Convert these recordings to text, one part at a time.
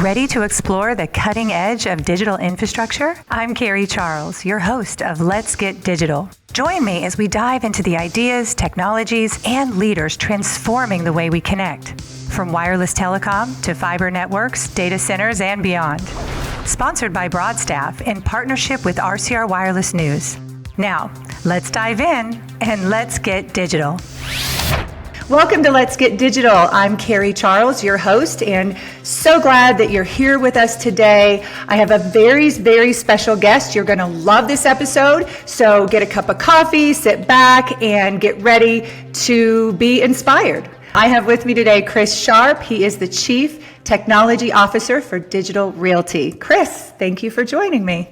Ready to explore the cutting edge of digital infrastructure? I'm Carrie Charles, your host of Let's Get Digital. Join me as we dive into the ideas, technologies, and leaders transforming the way we connect. From wireless telecom to fiber networks, data centers, and beyond. Sponsored by Broadstaff in partnership with RCR Wireless News. Now, let's dive in and let's get digital. Welcome to Let's Get Digital. I'm Carrie Charles, your host, and so glad that you're here with us today. I have a very, very special guest. You're going to love this episode, so get a cup of coffee, sit back, and get ready to be inspired. I have with me today Chris Sharp. He is the Chief Technology Officer for Digital Realty. Chris, thank you for joining me.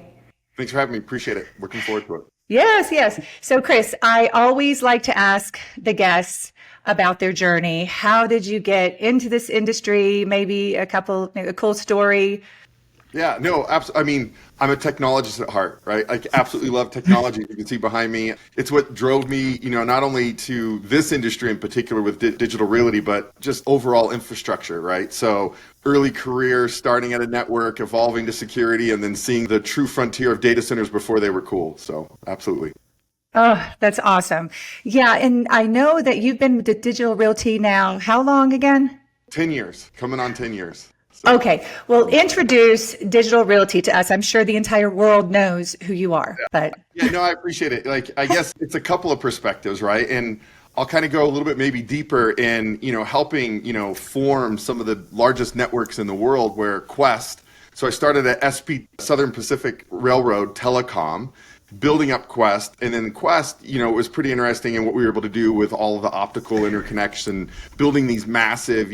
Thanks for having me. Appreciate it. Looking forward to it. Yes. So Chris, I always like to ask the guests about their journey. How did you get into this industry? Maybe a cool story. Yeah, no, absolutely. I mean, I'm a technologist at heart, right? I absolutely love technology. You can see behind me. It's what drove me, not only to this industry in particular with digital realty, but just overall infrastructure, right? So early career, starting at a network, evolving to security, and then seeing the true frontier of data centers before they were cool. So absolutely. Oh, that's awesome. Yeah, and I know that you've been with Digital Realty now, how long again? 10 years, coming on 10 years. So. Okay, well, introduce Digital Realty to us. I'm sure the entire world knows who you are, but. Yeah, no, I appreciate it. I guess it's a couple of perspectives, right? And I'll kind of go a little bit maybe deeper in, helping, form some of the largest networks in the world where Quest. So I started at Southern Pacific Railroad Telecom, building up Quest, and then Quest, it was pretty interesting in what we were able to do with all of the optical interconnection, building these massive,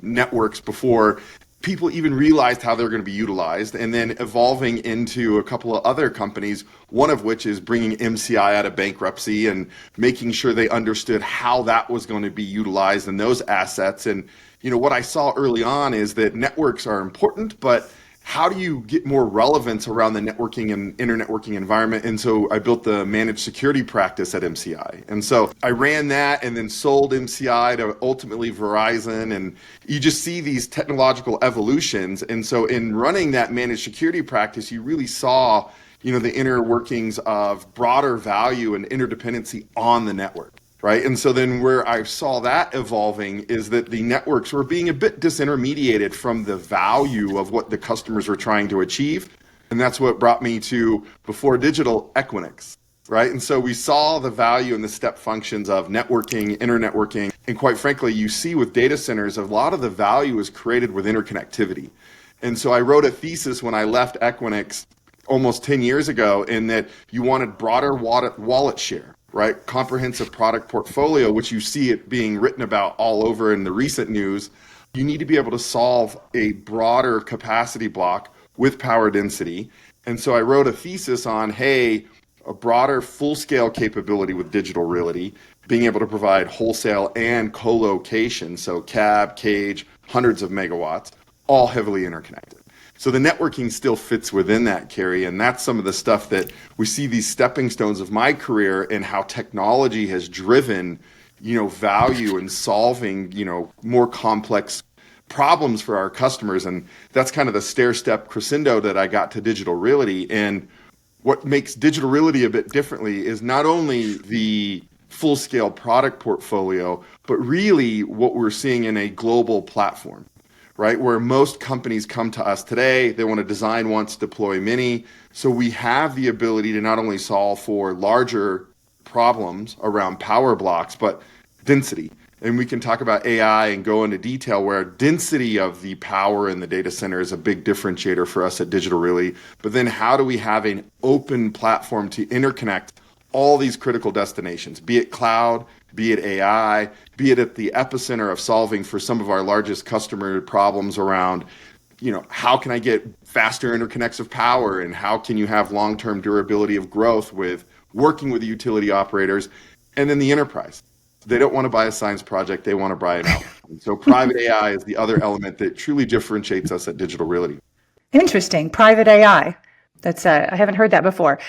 networks before people even realized how they're going to be utilized, and then evolving into a couple of other companies, one of which is bringing MCI out of bankruptcy and making sure they understood how that was going to be utilized and those assets. And, what I saw early on is that networks are important, but how do you get more relevance around the networking and internetworking environment? And so I built the managed security practice at MCI. And so I ran that and then sold MCI to ultimately Verizon. And you just see these technological evolutions. And so in running that managed security practice, you really saw, the inner workings of broader value and interdependency on the network. Right. And so then where I saw that evolving is that the networks were being a bit disintermediated from the value of what the customers were trying to achieve. And that's what brought me to, before digital, Equinix. Right. And so we saw the value and the step functions of networking, internetworking. And quite frankly, you see with data centers, a lot of the value is created with interconnectivity. And so I wrote a thesis when I left Equinix almost 10 years ago in that you wanted broader wallet share. Right? Comprehensive product portfolio, which you see it being written about all over in the recent news. You need to be able to solve a broader capacity block with power density. And so I wrote a thesis on, a broader full-scale capability with digital realty, being able to provide wholesale and colocation, so cab, cage, hundreds of megawatts, all heavily interconnected. So the networking still fits within that, Carrie, and that's some of the stuff that we see these stepping stones of my career and how technology has driven, value in solving, more complex problems for our customers. And that's kind of the stair-step crescendo that I got to digital realty. And what makes digital realty a bit differently is not only the full-scale product portfolio, but really what we're seeing in a global platform. Right? Where most companies come to us today, they want to design once, deploy many. So we have the ability to not only solve for larger problems around power blocks, but density. And we can talk about AI and go into detail where density of the power in the data center is a big differentiator for us at Digital Realty. But then how do we have an open platform to interconnect all these critical destinations, be it cloud, be it AI, be it at the epicenter of solving for some of our largest customer problems around, how can I get faster interconnects of power and how can you have long-term durability of growth with working with the utility operators, and then the enterprise. They don't want to buy a science project, they want to buy an outcome. So private AI is the other element that truly differentiates us at Digital Realty. Interesting, private AI. That's I haven't heard that before.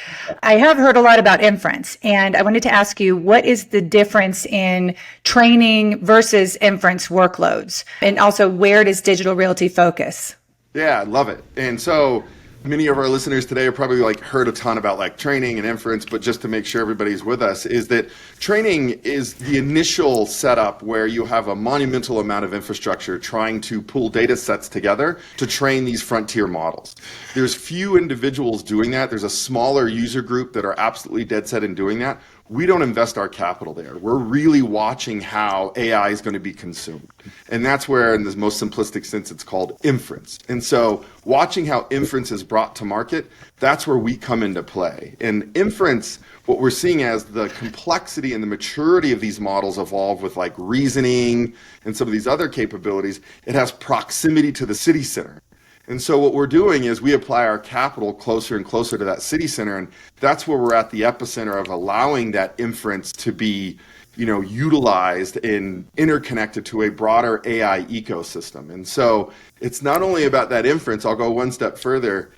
I have heard a lot about inference, and I wanted to ask you, what is the difference in training versus inference workloads? And also, where does Digital Realty focus? Yeah, I love it. And so many of our listeners today have probably heard a ton about training and inference, but just to make sure everybody's with us, is that training is the initial setup where you have a monumental amount of infrastructure trying to pull data sets together to train these frontier models. There's few individuals doing that. There's a smaller user group that are absolutely dead set in doing that. We don't invest our capital there. We're really watching how AI is going to be consumed. And that's where, in the most simplistic sense, it's called inference. And so watching how inference is brought to market, that's where we come into play. And inference, what we're seeing as the complexity and the maturity of these models evolve with reasoning and some of these other capabilities, it has proximity to the city center. And so what we're doing is we apply our capital closer and closer to that city center, and that's where we're at the epicenter of allowing that inference to be, utilized and interconnected to a broader AI ecosystem. And so it's not only about that inference, I'll go one step further.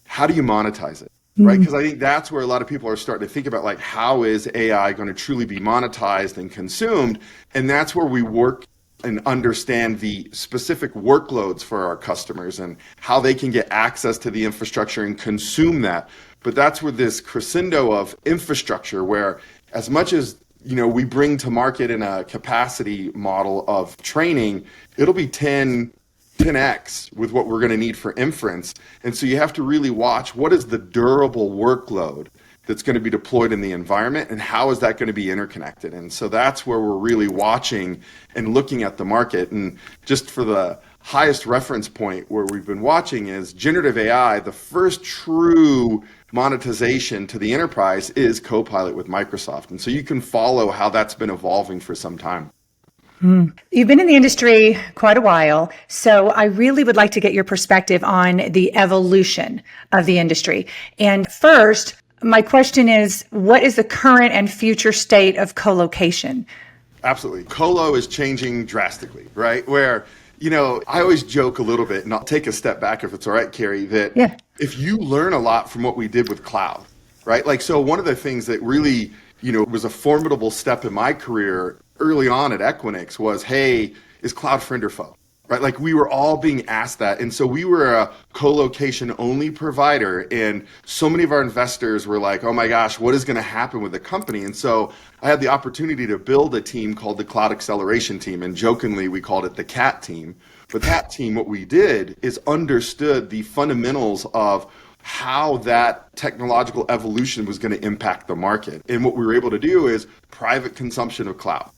How do you monetize it? Right? Because I think that's where a lot of people are starting to think about how is AI going to truly be monetized and consumed? And that's where we work and understand the specific workloads for our customers and how they can get access to the infrastructure and consume that. But that's where this crescendo of infrastructure, where as much as we bring to market in a capacity model of training, it'll be 10x with what we're going to need for inference. And so you have to really watch what is the durable workload that's going to be deployed in the environment, and how is that going to be interconnected? And so that's where we're really watching and looking at the market. And just for the highest reference point where we've been watching is generative AI, the first true monetization to the enterprise is Copilot with Microsoft. And so you can follow how that's been evolving for some time. You've been in the industry quite a while, so I really would like to get your perspective on the evolution of the industry. And first, my question is, what is the current and future state of colocation? Absolutely. Colo is changing drastically, right? Where, I always joke a little bit, and I'll take a step back if it's all right, Carrie, that if you learn a lot from what we did with cloud, right? So one of the things that really, was a formidable step in my career early on at Equinix was, hey, is cloud friend or foe? Right? We were all being asked that. And so we were a co-location only provider. And so many of our investors were like, oh my gosh, what is going to happen with the company? And so I had the opportunity to build a team called the Cloud Acceleration Team. And jokingly, we called it the CAT team. But that team, what we did is understood the fundamentals of how that technological evolution was going to impact the market. And what we were able to do is private consumption of cloud.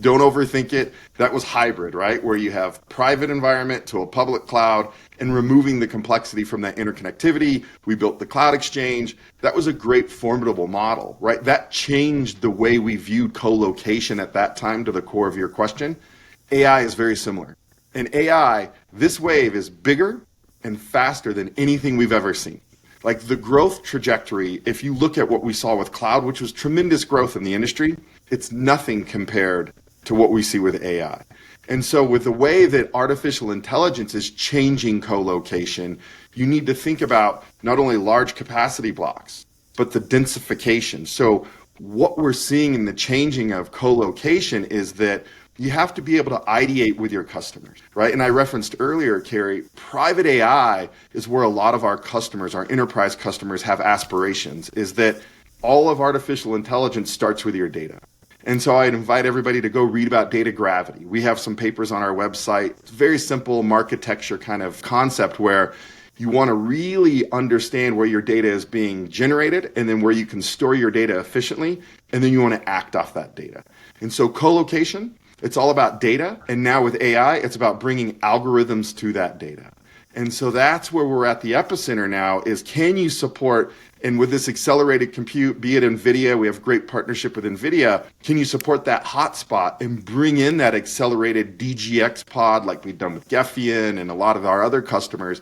Don't overthink it. That was hybrid, right? Where you have private environment to a public cloud and removing the complexity from that interconnectivity. We built the cloud exchange. That was a great formidable model, right? That changed the way we viewed co-location at that time, to the core of your question. AI is very similar. In AI, this wave is bigger and faster than anything we've ever seen. The growth trajectory, if you look at what we saw with cloud, which was tremendous growth in the industry, it's nothing compared to what we see with AI. And so with the way that artificial intelligence is changing co-location, you need to think about not only large capacity blocks, but the densification. So what we're seeing in the changing of co-location is that you have to be able to ideate with your customers, right? And I referenced earlier, Carrie, private AI is where a lot of our customers, our enterprise customers, have aspirations, is that all of artificial intelligence starts with your data. And so I'd invite everybody to go read about data gravity. We have some papers on our website. It's a very simple marketecture kind of concept where you want to really understand where your data is being generated and then where you can store your data efficiently, and then you want to act off that data. And so co-location, it's all about data, and now with AI, it's about bringing algorithms to that data. And so that's where we're at the epicenter now, is can you support, and with this accelerated compute, be it NVIDIA, we have a great partnership with NVIDIA, can you support that hotspot and bring in that accelerated DGX pod like we've done with Geffian and a lot of our other customers,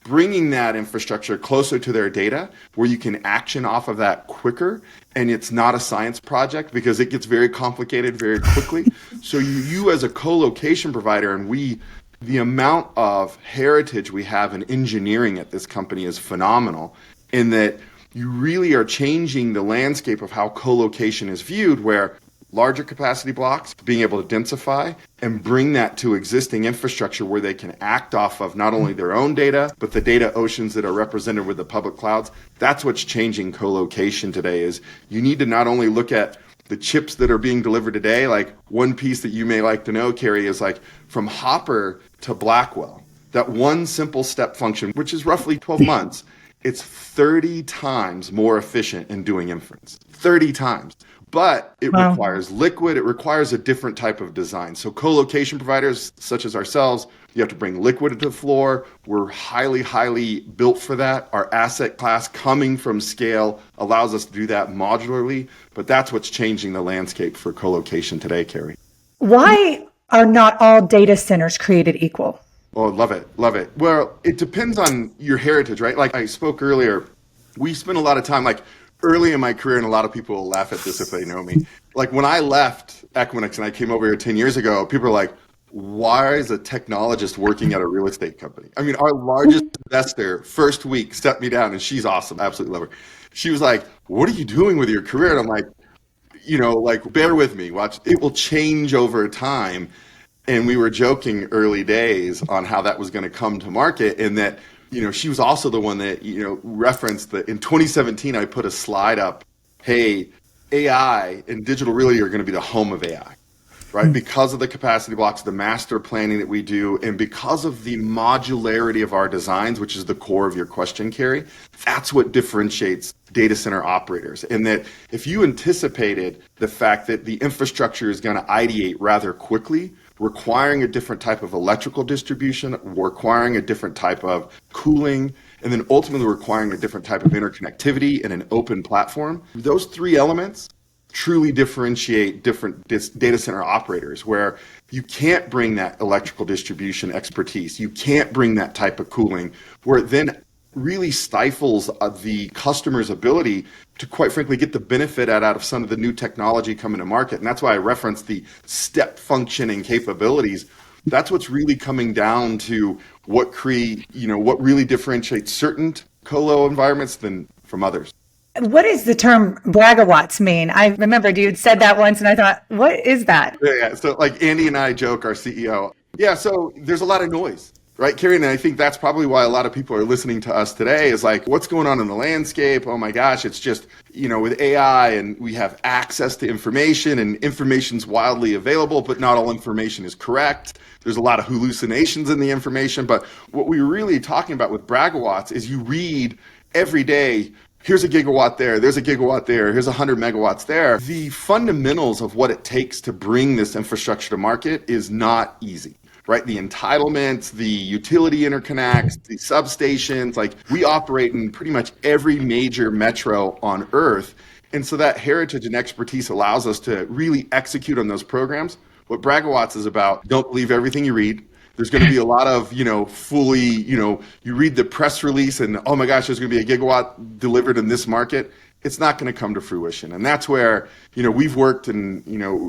bringing that infrastructure closer to their data where you can action off of that quicker, and it's not a science project because it gets very complicated very quickly. So you as a co-location provider, and the amount of heritage we have in engineering at this company is phenomenal, in that you really are changing the landscape of how co-location is viewed, where larger capacity blocks, being able to densify and bring that to existing infrastructure where they can act off of not only their own data, but the data oceans that are represented with the public clouds. That's what's changing colocation today is you need to not only look at the chips that are being delivered today, like one piece that you may like to know, Carrie, is like from Hopper to Blackwell, that one simple step function, which is roughly 12 months, it's 30 times more efficient in doing inference, 30 times. But it requires liquid, it requires a different type of design. So co-location providers such as ourselves, you have to bring liquid to the floor. We're highly built for that. Our asset class coming from scale allows us to do that modularly, but that's what's changing the landscape for co-location today, Carrie. Why are not all data centers created equal? Oh, love it. Well, it depends on your heritage, right? Like I spoke earlier, we spend a lot of time, like early in my career, and a lot of people will laugh at this if they know me. Like when I left Equinix and I came over here 10 years ago, people are like, why is a technologist working at a real estate company? I mean, our largest investor, first week, stepped me down, and she's awesome. I absolutely love her. She was like, what are you doing with your career? And I'm like, bear with me, watch. It will change over time. And we were joking early days on how that was going to come to market, and that, she was also the one that, referenced that in 2017, I put a slide up, hey, AI and Digital Realty are going to be the home of AI, right? Because of the capacity blocks, the master planning that we do, and because of the modularity of our designs, which is the core of your question, Carrie, that's what differentiates data center operators. And that if you anticipated the fact that the infrastructure is going to ideate rather quickly, requiring a different type of electrical distribution, requiring a different type of cooling, and then ultimately requiring a different type of interconnectivity and an open platform. Those three elements truly differentiate different data center operators, where you can't bring that electrical distribution expertise, you can't bring that type of cooling, where it then really stifles the customer's ability to, quite frankly, get the benefit out of some of the new technology coming to market. And that's why I referenced the step function and capabilities. That's what's really coming down to what really differentiates certain colo environments than from others. What does the term Bragawatts mean? I remembered you had said that once, and I thought, what is that? Yeah. So like Andy and I joke, our CEO. Yeah. So there's a lot of noise. Right, Carrie, and I think that's probably why a lot of people are listening to us today is like, what's going on in the landscape? Oh my gosh, it's just, with AI and we have access to information and information's wildly available, but not all information is correct. There's a lot of hallucinations in the information. But what we're really talking about with Bragawatts is you read every day, here's a gigawatt there, there's a gigawatt there, here's 100 megawatts there. The fundamentals of what it takes to bring this infrastructure to market is not easy. Right, the entitlements, the utility interconnects, the substations, like we operate in pretty much every major metro on Earth. And so that heritage and expertise allows us to really execute on those programs. What Bragawatts is about, don't believe everything you read. There's going to be a lot of, you read the press release and, oh my gosh, there's going to be a gigawatt delivered in this market. It's not going to come to fruition. And that's where, we've worked and,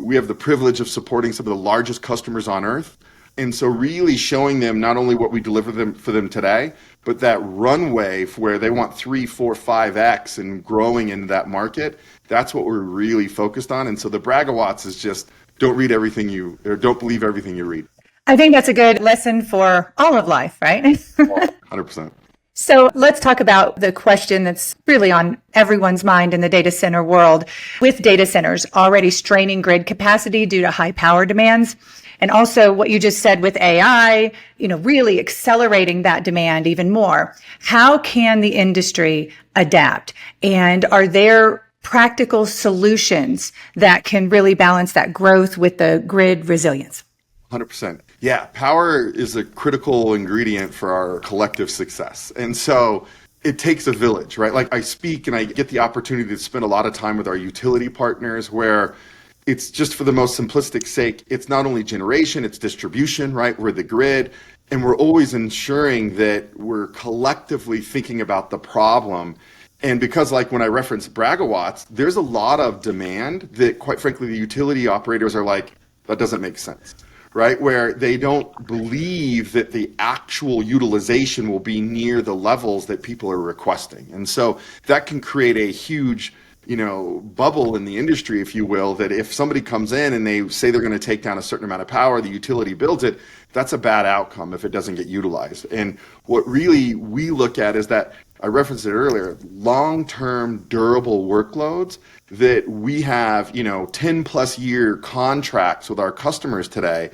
we have the privilege of supporting some of the largest customers on Earth. And so really showing them not only what we deliver for them today, but that runway for where they want 3, 4, 5x and growing into that market, that's what we're really focused on. And so the Bragawatts is just don't believe everything you read. I think that's a good lesson for all of life, right? 100%. So let's talk about the question that's really on everyone's mind in the data center world. With data centers already straining grid capacity due to high power demands, and also what you just said with AI, really accelerating that demand even more. How can the industry adapt? And are there practical solutions that can really balance that growth with the grid resilience? 100%. Yeah, power is a critical ingredient for our collective success. And so it takes a village, right? Like I speak and I get the opportunity to spend a lot of time with our utility partners where it's just for the most simplistic sake, it's not only generation, it's distribution, right? We're the grid, and we're always ensuring that we're collectively thinking about the problem. And because like when I reference Bragawatts, there's a lot of demand that quite frankly, the utility operators are like, that doesn't make sense, right? Where they don't believe that the actual utilization will be near the levels that people are requesting. And so that can create a huge bubble in the industry, if you will, that if somebody comes in and they say they're going to take down a certain amount of power, the utility builds it, that's a bad outcome if it doesn't get utilized. And what really we look at is that, I referenced it earlier, long-term durable workloads that we have, 10 plus year contracts with our customers today.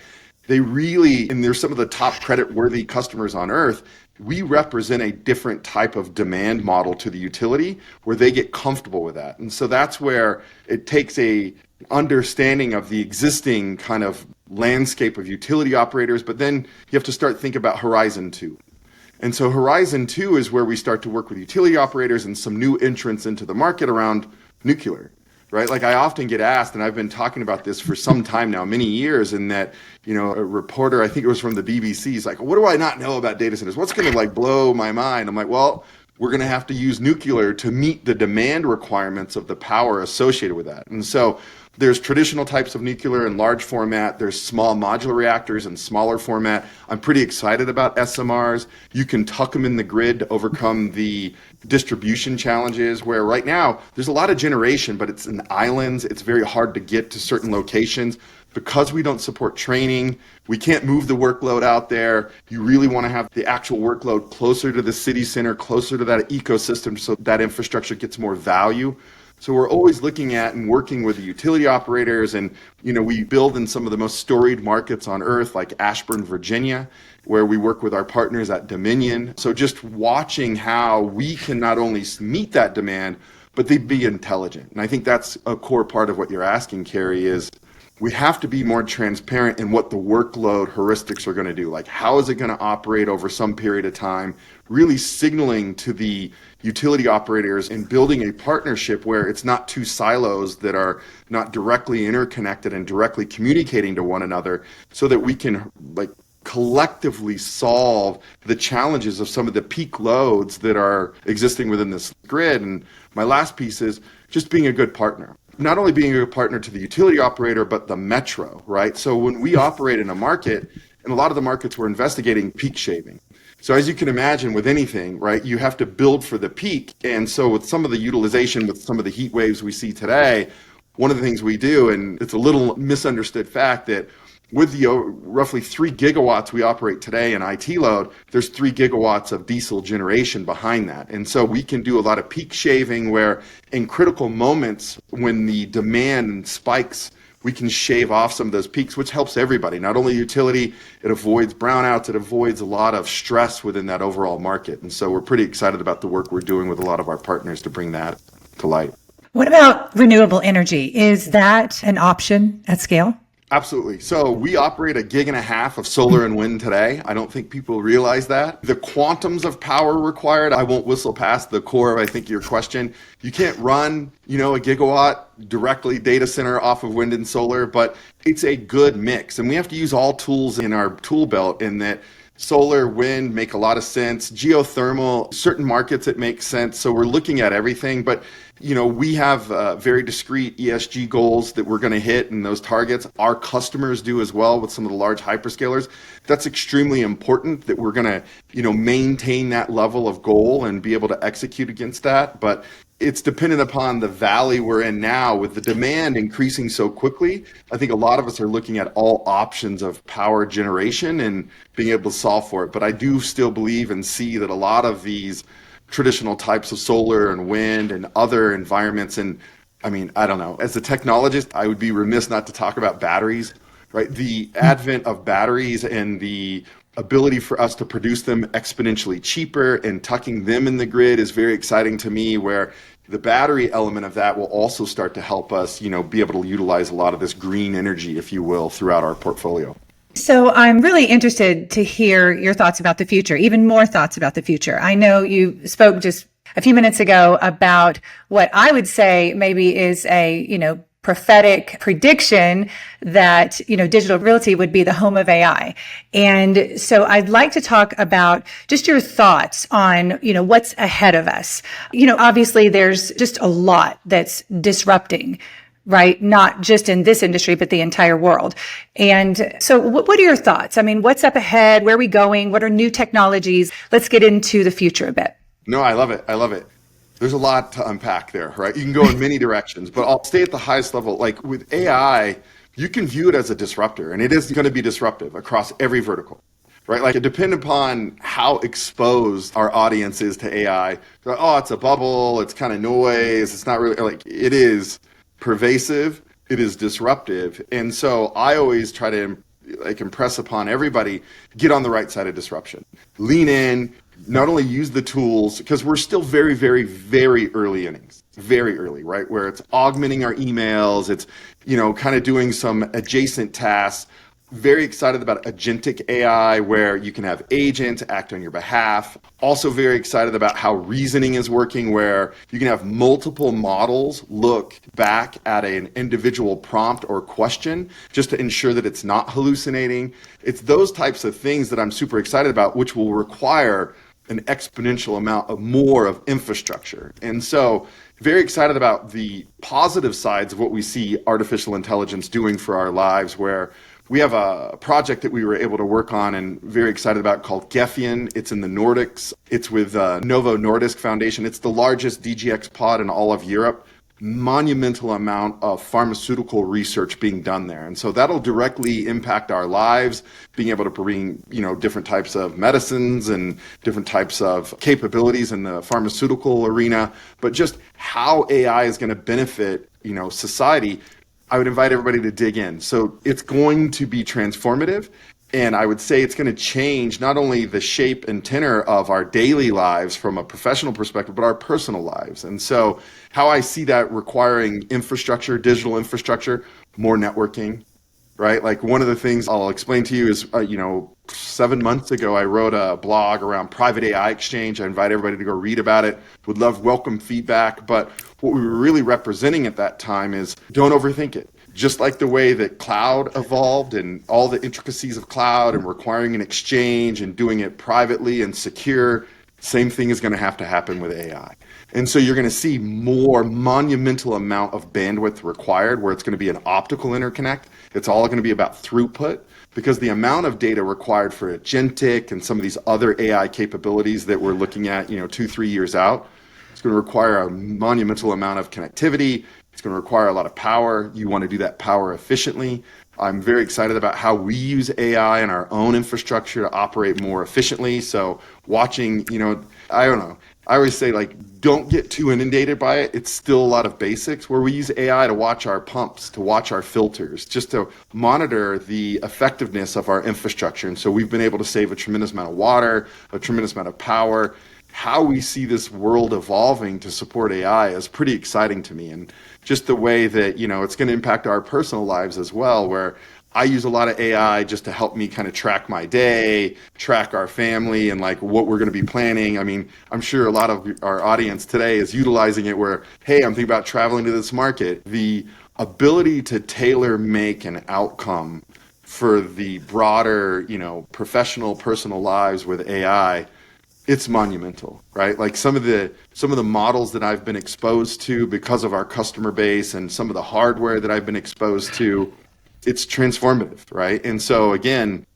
They really, and they're some of the top credit-worthy customers on earth, we represent a different type of demand model to the utility where they get comfortable with that. And so that's where it takes a understanding of the existing kind of landscape of utility operators, but then you have to start thinking about Horizon 2. And so Horizon 2 is where we start to work with utility operators and some new entrants into the market around nuclear, right? Like I often get asked, and I've been talking about this for some time now, many years, and that, a reporter, I think it was from the BBC, is like, what do I not know about data centers? What's going to blow my mind? I'm like, well, we're going to have to use nuclear to meet the demand requirements of the power associated with that. And so there's traditional types of nuclear in large format. There's small modular reactors in smaller format. I'm pretty excited about SMRs. You can tuck them in the grid to overcome the distribution challenges, where right now there's a lot of generation, but it's in islands. It's very hard to get to certain locations. Because we don't support training, we can't move the workload out there. You really want to have the actual workload closer to the city center, closer to that ecosystem, so that infrastructure gets more value. So we're always looking at and working with the utility operators, and we build in some of the most storied markets on earth, like Ashburn, Virginia, where we work with our partners at Dominion. So just watching how we can not only meet that demand, but they be intelligent. And I think that's a core part of what you're asking, Carrie, is we have to be more transparent in what the workload heuristics are going to do. Like, how is it going to operate over some period of time? Really signaling to the utility operators and building a partnership where it's not two silos that are not directly interconnected and directly communicating to one another, so that we can collectively solve the challenges of some of the peak loads that are existing within this grid. And my last piece is just being a good partner. Not only being a good partner to the utility operator, but the metro, right? So when we operate in a market, and a lot of the markets we're investigating peak shaving. So as you can imagine with anything, right, you have to build for the peak. And so with some of the utilization, with some of the heat waves we see today, one of the things we do, and it's a little misunderstood fact, that with the roughly 3 gigawatts we operate today in IT load, there's 3 gigawatts of diesel generation behind that. And so we can do a lot of peak shaving where in critical moments when the demand spikes, we can shave off some of those peaks, which helps everybody. Not only utility, it avoids brownouts, it avoids a lot of stress within that overall market. And so we're pretty excited about the work we're doing with a lot of our partners to bring that to light. What about renewable energy? Is that an option at scale? Absolutely. So we operate 1.5 gigawatts of solar and wind today. I don't think people realize that. The quantums of power required, I won't whistle past the core of, I think, your question. You can't run, a gigawatt directly data center off of wind and solar, but it's a good mix. And we have to use all tools in our tool belt, in that solar, wind make a lot of sense. Geothermal, certain markets it makes sense. So we're looking at everything, but we have very discrete ESG goals that we're going to hit, and those targets our customers do as well with some of the large hyperscalers. That's extremely important that we're going to, maintain that level of goal and be able to execute against that. But it's dependent upon the valley we're in now with the demand increasing so quickly. I think a lot of us are looking at all options of power generation and being able to solve for it. But I do still believe and see that a lot of these traditional types of solar and wind and other environments. And I don't know, as a technologist, I would be remiss not to talk about batteries, right? The advent of batteries and the ability for us to produce them exponentially cheaper and tucking them in the grid is very exciting to me, where the battery element of that will also start to help us, be able to utilize a lot of this green energy, if you will, throughout our portfolio. So I'm really interested to hear your thoughts about the future, even more thoughts about the future. I know you spoke just a few minutes ago about what I would say maybe is a, prophetic prediction that, Digital Realty would be the home of AI. And so I'd like to talk about just your thoughts on, what's ahead of us. Obviously there's just a lot that's disrupting, right? Not just in this industry, but the entire world. And so what are your thoughts? What's up ahead? Where are we going? What are new technologies? Let's get into the future a bit. No, I love it. There's a lot to unpack there, right? You can go in many directions, but I'll stay at the highest level. Like with AI, you can view it as a disruptor, and it is going to be disruptive across every vertical, right? Like it depends upon how exposed our audience is to AI. They're like, oh, it's a bubble, it's kind of noise, it's not really, like it is pervasive, it is disruptive. And so I always try to impress upon everybody, get on the right side of disruption. Lean in, not only use the tools, because we're still very, very, very early innings, very early, right? Where it's augmenting our emails, it's, kind of doing some adjacent tasks. Very excited about agentic AI, where you can have agents act on your behalf. Also very excited about how reasoning is working, where you can have multiple models look back at an individual prompt or question just to ensure that it's not hallucinating. It's those types of things that I'm super excited about, which will require an exponential amount of more of infrastructure. And so very excited about the positive sides of what we see artificial intelligence doing for our lives, where we have a project that we were able to work on and very excited about called Gefion. It's in the Nordics. It's with Novo Nordisk Foundation. It's the largest DGX pod in all of Europe. Monumental amount of pharmaceutical research being done there. And so that'll directly impact our lives, being able to bring, different types of medicines and different types of capabilities in the pharmaceutical arena, but just how AI is going to benefit, society. I would invite everybody to dig in. So it's going to be transformative. And I would say it's going to change not only the shape and tenor of our daily lives from a professional perspective, but our personal lives. And so how I see that requiring infrastructure, digital infrastructure, more networking, right? Like one of the things I'll explain to you is, 7 months ago, I wrote a blog around private AI exchange. I invite everybody to go read about it. Would love welcome feedback. But what we were really representing at that time is don't overthink it. Just like the way that cloud evolved and all the intricacies of cloud and requiring an exchange and doing it privately and secure, same thing is going to happen with AI. And so you're going to see more monumental amount of bandwidth required, where it's going to be an optical interconnect. It's all going to be about throughput, because the amount of data required for agentic and some of these other AI capabilities that we're looking at, 2-3 years out, it's going to require a monumental amount of connectivity. It's going to require a lot of power. You want to do that power efficiently. I'm very excited about how we use AI in our own infrastructure to operate more efficiently. So watching, I don't know. I always say, don't get too inundated by it. It's still a lot of basics, where we use AI to watch our pumps, to watch our filters, just to monitor the effectiveness of our infrastructure. And so we've been able to save a tremendous amount of water, a tremendous amount of power. How we see this world evolving to support AI is pretty exciting to me. And just the way that, it's going to impact our personal lives as well, where I use a lot of AI just to help me kind of track my day, track our family, and what we're going to be planning. I mean, I'm sure a lot of our audience today is utilizing it where, hey, I'm thinking about traveling to this market. The ability to tailor make an outcome for the broader, professional, personal lives with AI, it's monumental, right? Like some of the models that I've been exposed to because of our customer base and some of the hardware that I've been exposed to, it's transformative, right? And so again,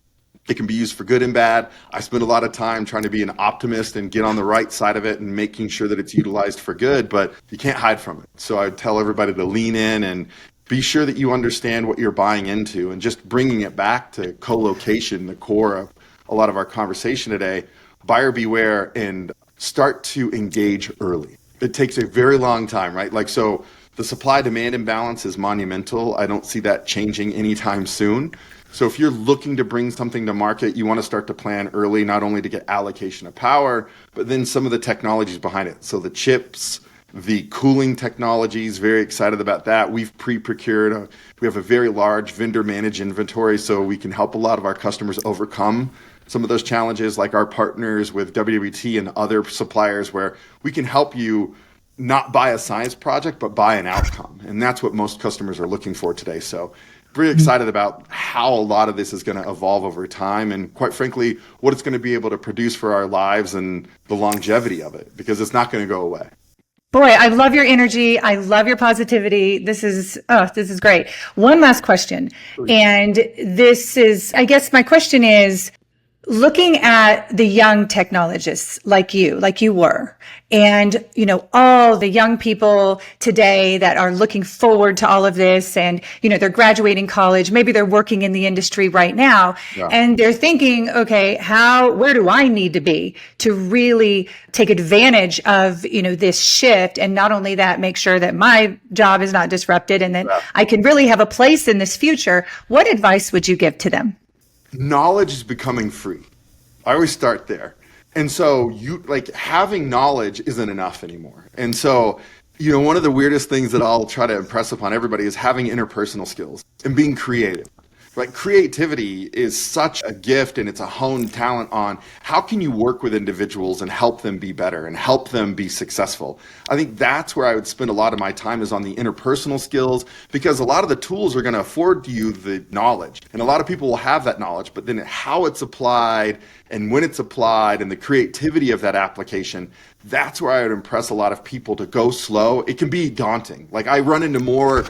it can be used for good and bad. I spend a lot of time trying to be an optimist and get on the right side of it and making sure that it's utilized for good, but you can't hide from it. So I tell everybody to lean in and be sure that you understand what you're buying into, and just bringing it back to colocation, the core of a lot of our conversation today. Buyer beware and start to engage early. It takes a very long time, right? So the supply-demand imbalance is monumental. I don't see that changing anytime soon. So if you're looking to bring something to market, you want to start to plan early, not only to get allocation of power, but then some of the technologies behind it. So the chips, the cooling technologies, very excited about that. We've pre-procured. We have a very large vendor-managed inventory, so we can help a lot of our customers overcome some of those challenges, like our partners with WWT and other suppliers, where we can help you not buy a science project, but buy an outcome. And that's what most customers are looking for today. So very excited about how a lot of this is going to evolve over time, and quite frankly, what it's going to be able to produce for our lives and the longevity of it, because it's not going to go away. Boy, I love your energy. I love your positivity. This is great. One last question. And this is, I guess my question is, Looking at the young technologists like you were, and, all the young people today that are looking forward to all of this and, they're graduating college, maybe they're working in the industry right now, and they're thinking, okay, where do I need to be to really take advantage of, this shift? And not only that, make sure that my job is not disrupted and that I can really have a place in this future. What advice would you give to them? Knowledge is becoming free. I always start there. And so having knowledge isn't enough anymore. And so, one of the weirdest things that I'll try to impress upon everybody is having interpersonal skills and being creative. Like, creativity is such a gift, and it's a honed talent on how can you work with individuals and help them be better and help them be successful. I think that's where I would spend a lot of my time, is on the interpersonal skills, because a lot of the tools are going to afford you the knowledge. And a lot of people will have that knowledge, but then how it's applied and when it's applied and the creativity of that application, that's where I would impress a lot of people to go slow. It can be daunting. Like, I run into more,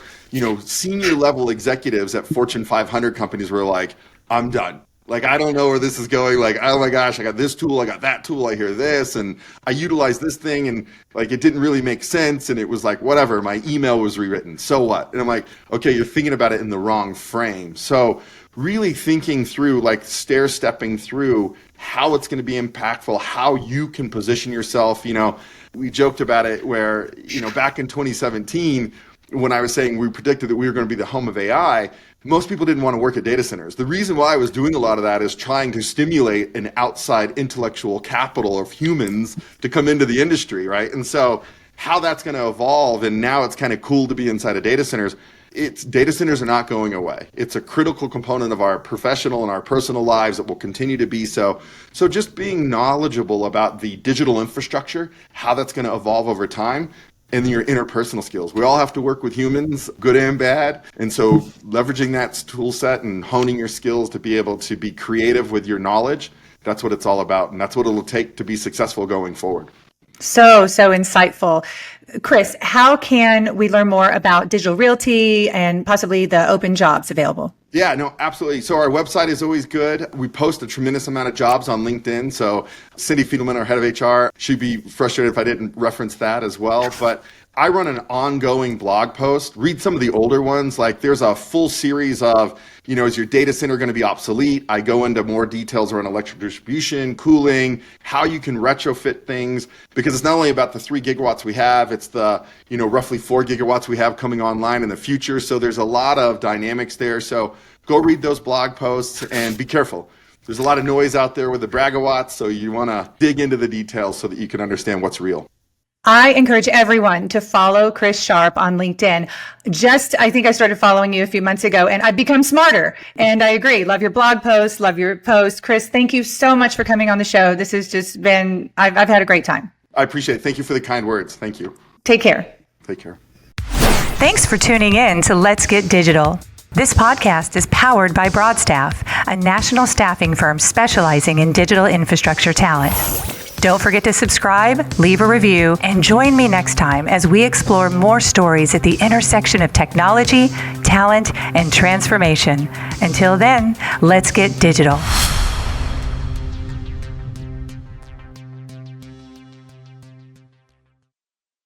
senior level executives at Fortune 500 companies where like, I'm done. Like, I don't know where this is going. Like, oh my gosh, I got this tool, I got that tool, I hear this, and I utilize this thing, and like, it didn't really make sense, and it was like, whatever, my email was rewritten, so what? And I'm like, okay, you're thinking about it in the wrong frame. So really thinking through, like stair-stepping through how it's going to be impactful, how you can position yourself. We joked about it where, back in 2017, when I was saying we predicted that we were going to be the home of AI, most people didn't want to work at data centers. The reason why I was doing a lot of that is trying to stimulate an outside intellectual capital of humans to come into the industry, right? And so how that's going to evolve, and now it's kind of cool to be inside of data centers. Data centers are not going away. It's a critical component of our professional and our personal lives that will continue to be so. So just being knowledgeable about the digital infrastructure, how that's going to evolve over time, and your interpersonal skills. We all have to work with humans, good and bad. And so leveraging that tool set and honing your skills to be able to be creative with your knowledge, that's what it's all about. And that's what it'll take to be successful going forward. So insightful. Chris, how can we learn more about Digital Realty and possibly the open jobs available? Yeah, no, absolutely. So our website is always good. We post a tremendous amount of jobs on LinkedIn. So Cindy Fiedelman, our head of HR, she'd be frustrated if I didn't reference that as well. But I run an ongoing blog post. Read some of the older ones. Like, there's a full series of, is your data center going to be obsolete? I go into more details around electric distribution, cooling, how you can retrofit things, because it's not only about the 3 gigawatts we have, it's the, roughly 4 gigawatts we have coming online in the future. So there's a lot of dynamics there. So go read those blog posts and be careful. There's a lot of noise out there with the Bragawatts, so you want to dig into the details so that you can understand what's real. I encourage everyone to follow Chris Sharp on LinkedIn. I think I started following you a few months ago, and I've become smarter. And I agree. Love your blog posts, love your posts. Chris, thank you so much for coming on the show. This has just been, I've had a great time. I appreciate it. Thank you for the kind words. Thank you. Take care. Take care. Thanks for tuning in to Let's Get Digital. This podcast is powered by Broadstaff, a national staffing firm specializing in digital infrastructure talent. Don't forget to subscribe, leave a review, and join me next time as we explore more stories at the intersection of technology, talent, and transformation. Until then, let's get digital.